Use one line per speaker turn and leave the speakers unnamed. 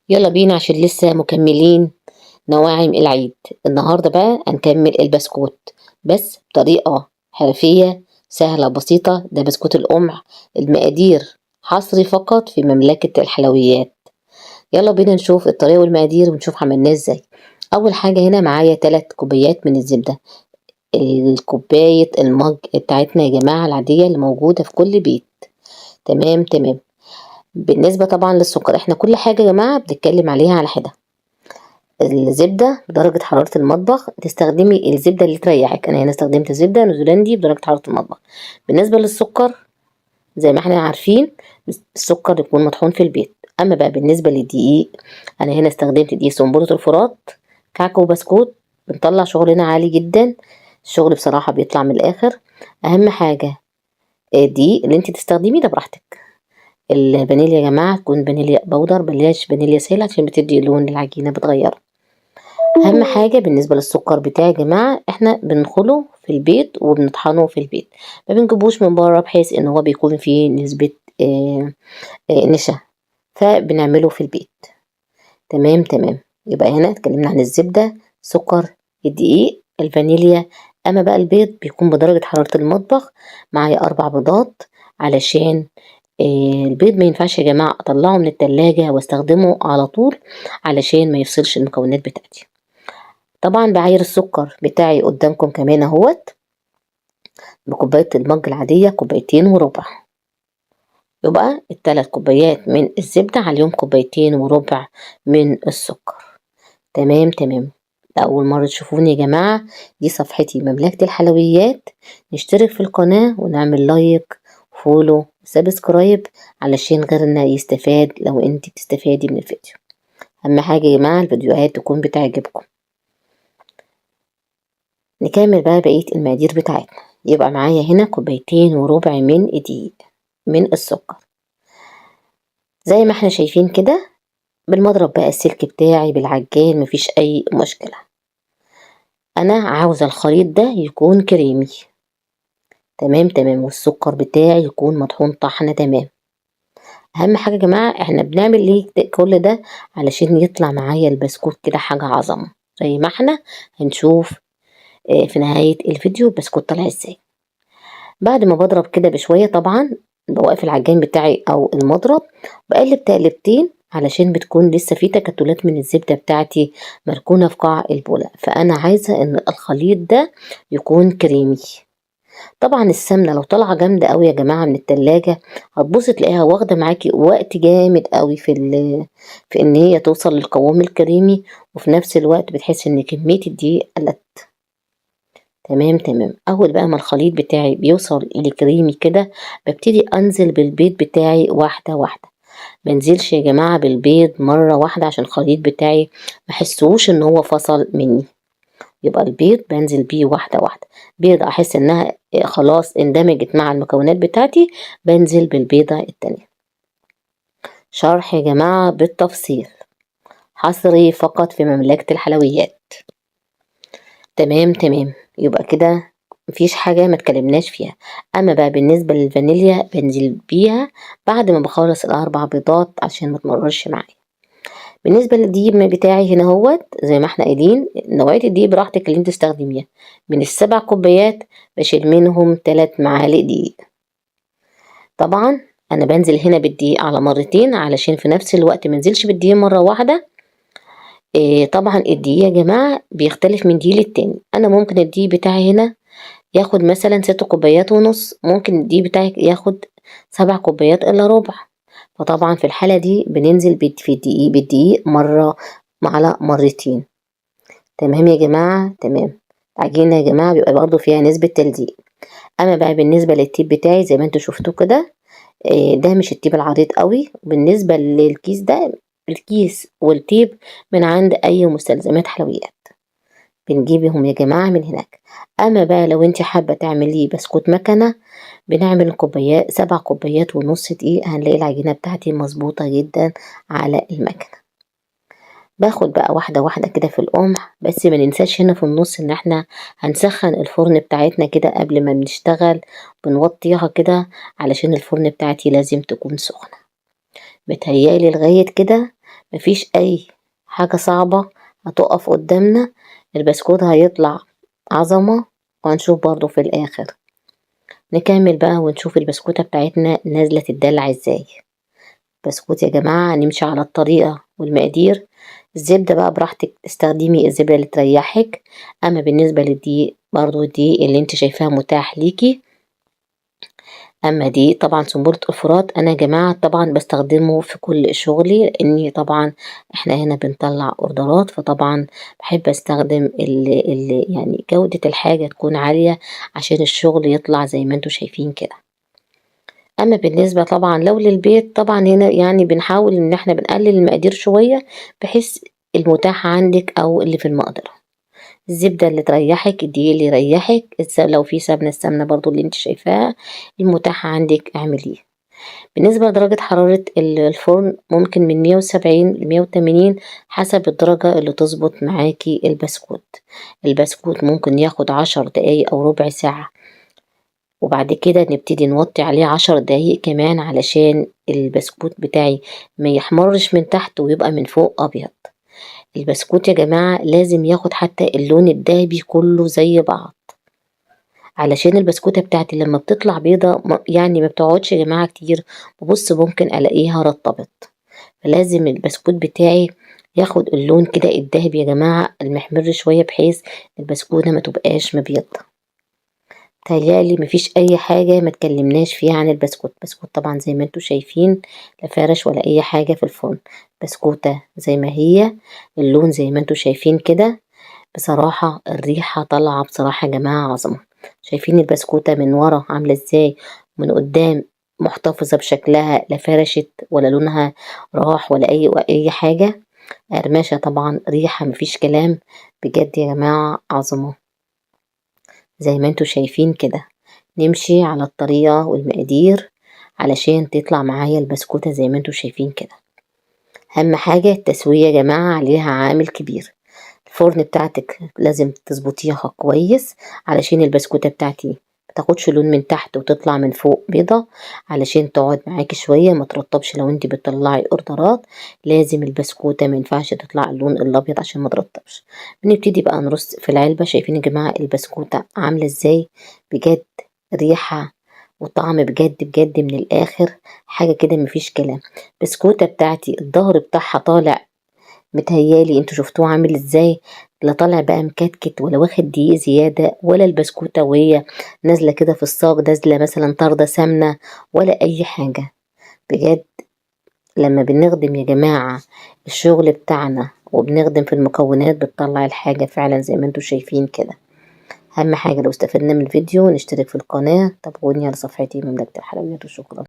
يلا بينا عشان لسه مكملين نواعم العيد. النهاردة بقى هنكمل البسكوت بس بطريقة حرفية سهلة بسيطة. ده بسكوت القمع، المقادير حصري فقط في مملكة الحلويات. يلا بينا نشوف الطريقة والمقادير ونشوف عملناه ازاي. اول حاجة هنا معايا 3 كوبايات من الزبدة، الكوباية المج بتاعتنا يا جماعة العادية اللي موجودة في كل بيت. تمام تمام. بالنسبة طبعا للسكر، احنا كل حاجة يا جماعة بنتكلم عليها على حدة. الزبدة بدرجة حرارة المطبخ، تستخدمي الزبدة اللي تريحك. انا هنا استخدمت زبدة نيوزيلندي بدرجة حرارة المطبخ. بالنسبة للسكر زي ما احنا عارفين السكر يكون مطحون في البيت. اما بقى بالنسبة للدقيق، انا هنا استخدمت دقيق سنبلة الفرات كعكة وبسكوت. بنطلع شغلنا عالي جدا، الشغل بصراحة بيطلع من الاخر. اهم حاجة الدقيق اللي انت تستخدميه ده براحتك. الفانيليا يا جماعة تكون فانيليا بودر بلاش فانيليا سائلة عشان بتدي لون للعجينة بتغيره. اهم حاجه بالنسبه للسكر بتاعي يا جماعه احنا بنخله في البيت وبنطحنه في البيت، ما بنجيبوش من بره بحيث ان هو بيكون فيه نسبه نشا، فبنعمله في البيت. تمام تمام. يبقى هنا اتكلمنا عن الزبده، سكر، الدقيق، الفانيليا. اما بقى البيض بيكون بدرجه حراره المطبخ. معايا 4 بيضات علشان البيض ما ينفعش يا جماعه اطلعه من التلاجة واستخدمه على طول علشان ما يفصلش المكونات بتاعتي. طبعا بعاير السكر بتاعي قدامكم كمان اهوت، بكوباية المج العادية 2.25 كوبايات. يبقى ال3 كوبايات من الزبدة عليهم 2.25 كوبايات من السكر. تمام تمام. لأول مرة تشوفوني يا جماعة، دي صفحتي مملكة الحلويات. نشترك في القناة ونعمل لايك فولو سبسكرايب علشان غيرنا يستفاد لو انت بتستفادي من الفيديو. اهم حاجة يا جماعة الفيديوهات تكون بتعجبكم. نكمل بقى بقية المقادير بتاعتنا. يبقى معايا هنا 2.25 كوبايات من الدقيق من السكر زي ما احنا شايفين كده. بالمضرب بقى السلك بتاعي بالعجان مفيش اي مشكلة. انا عاوزة الخليط ده يكون كريمي. تمام تمام. والسكر بتاعي يكون مطحون طحنة تمام. اهم حاجة يا جماعة احنا بنعمل ليه كل ده علشان يطلع معايا البسكوت كده حاجة عظمة زي ما احنا هنشوف في نهاية الفيديو البسكوت طلع ازاي. بعد ما بضرب كده بشوية طبعا بوقف العجان بتاعي او المضرب، بقلب تقلبتين علشان بتكون لسه في تكتلات من الزبدة بتاعتي مركونة في قاع البولة. فانا عايزة ان الخليط ده يكون كريمي. طبعا السمنة لو طالعة جامدة قوي يا جماعة من التلاجة هتبص تلاقيها واخدة معاكي وقت جامد قوي في ان هي توصل للقوام الكريمي، وفي نفس الوقت بتحس ان كمية الدقيق قلت. تمام تمام. اول بقى ما الخليط بتاعي بيوصل لكريمي كده ببتدي انزل بالبيض بتاعي واحده واحده. منزلش يا جماعه بالبيض مره واحده عشان الخليط بتاعي محسوش ان هو فصل مني. يبقى البيض بنزل بيه واحده واحده. بيض احس انها خلاص اندمجت مع المكونات بتاعتي بنزل بالبيضه التانية. شرح يا جماعه بالتفصيل حصري فقط في مملكه الحلويات. تمام تمام. يبقى كده مفيش حاجة ما اتكلمناش فيها. اما بقى بالنسبة للفانيليا بنزل بيها بعد ما بخلص ال4 بيضات عشان ما تمررش معايا. بالنسبة للدقيق بتاعي هنا هوت زي ما احنا قايلين نوعية الدقيق براحتك اللي انت تستخدميها. من ال7 كوبايات بشيل منهم 3 معالق دقيق. طبعا انا بنزل هنا بالدقيق على مرتين علشان في نفس الوقت منزلش بالدقيق مرة واحدة. طبعا الدقيق يا جماعة بيختلف من دقيق للتاني. انا ممكن الدقيق بتاعي هنا ياخد مثلا 6 كوبايات ونص، ممكن الدقيق بتاعك ياخد 7 كوبايات الا ربع. فطبعا في الحالة دي بننزل في الدقيق بالدقيق مرة على مرتين. تمام يا جماعة تمام. العجينة يا جماعة بيبقى برضو فيها نسبة تلزيق. اما بقى بالنسبة للتيب بتاعي زي ما انتوا شفتوا كده، ده مش التيب العريض قوي. بالنسبة للكيس ده الكيس والتيب من عند اي مستلزمات حلويات بنجيبهم يا جماعة من هناك. اما بقى لو انت حابة تعمليه بسكوت مكنة بنعمل 7 كوبايات ونص دقيق هنلاقي العجينة بتاعتي مظبوطة جدا على المكنة. باخد بقى واحدة واحدة كده في القمح، بس ما ننساش هنا في النص ان احنا هنسخن الفرن بتاعتنا كده قبل ما بنشتغل. بنوطيها كده علشان الفرن بتاعتي لازم تكون سخنة. بتهيألي لغاية كده مفيش اي حاجة صعبة هتقف قدامنا، البسكوت هيطلع عظمة. وهنشوف برضو في الاخر. نكمل بقى ونشوف البسكوتة بتاعتنا نازلة تدلع ازاي. بسكوت يا جماعة نمشي على الطريقة والمقادير. الزبدة بقى براحتك، استخدمي الزبدة اللي تريحك. اما بالنسبة للدقيق برضو الدقيق اللي انت شايفاه متاح ليكي. اما دي طبعا سنبلة الفرات انا يا جماعة طبعا بستخدمه في كل شغلي، لاني طبعا احنا هنا بنطلع اوردرات، فطبعا بحب استخدم اللي يعني جودة الحاجة تكون عالية عشان الشغل يطلع زي ما انتوا شايفين كده. اما بالنسبة طبعا لو للبيت طبعا هنا يعني بنحاول ان احنا بنقلل المقادير شوية بحيث المتاح عندك او اللي في المقدرة. الزبدة اللي تريحك، الدقيق اللي يريحك، لو في سمنة السمنة برضو اللي انت شايفاها المتاحة عندك اعمليه. بالنسبة لدرجة حرارة الفرن ممكن من 170 ل 180 حسب الدرجة اللي تظبط معاكي البسكوت. البسكوت ممكن ياخد 10 دقايق او ربع ساعة، وبعد كده نبتدي نوطي عليه 10 دقايق كمان علشان البسكوت بتاعي ما يحمرش من تحت ويبقى من فوق ابيض. البسكوت يا جماعة لازم ياخد حتى اللون الذهبي كله زي بعض، علشان البسكوتة بتاعتي لما بتطلع بيضة يعني ما بتقعدش يا جماعة كتير، ببص ممكن الاقيها رطبت. فلازم البسكوت بتاعي ياخد اللون كده الذهبي يا جماعة المحمر شوية بحيث البسكوتة ما تبقاش مبيضة. تهيألي مفيش اي حاجة ما تكلمناش فيها عن البسكوت. بسكوت طبعا زي ما انتوا شايفين لا فرش ولا اي حاجة في الفرن، بسكوتة زي ما هي، اللون زي ما انتوا شايفين كده. بصراحة الريحة طالعة بصراحة يا جماعة عظمة. شايفين البسكوتة من ورا عاملة ازاي، من قدام محتفظة بشكلها، لا فرشت ولا لونها راح ولا اي حاجة. قرمشة طبعا، ريحة مفيش كلام، بجد يا جماعة عظمة زي ما انتوا شايفين كده. نمشي على الطريقة والمقادير علشان تطلع معايا البسكوتة زي ما انتوا شايفين كده. اهم حاجة التسوية يا جماعة عليها عامل كبير. الفرن بتاعتك لازم تظبطيها كويس علشان البسكوتة بتاعتي متاخدش لون من تحت وتطلع من فوق بيضة، علشان تقعد معاكي شوية ما ترطبش. لو انت بتطلعي اوردرات لازم البسكوتة ما ينفعش تطلع اللون الابيض عشان ما ترطبش. بنبتدي بقى نرص في العلبة. شايفين يا جماعة البسكوتة عاملة ازاي، بجد ريحة وطعم بجد بجد من الاخر حاجة كده مفيش كلام. بسكوتة بتاعتي الظهر بتاعها طالع، متهيالي انتوا شفتوه عامل ازاي، لا طالع بقى مكتكت ولا واخد دقيق زيادة، ولا البسكوتة وهي نازلة كده في الصاج نازلة مثلا طاردة سمنة ولا اي حاجة. بجد لما بنخدم يا جماعة الشغل بتاعنا وبنخدم في المكونات بتطلع الحاجة فعلا زي ما انتوا شايفين كده. اهم حاجة لو استفدنا من الفيديو نشترك في القناة، تابعوني على صفحتي مملكة الحلويات، وشكرا.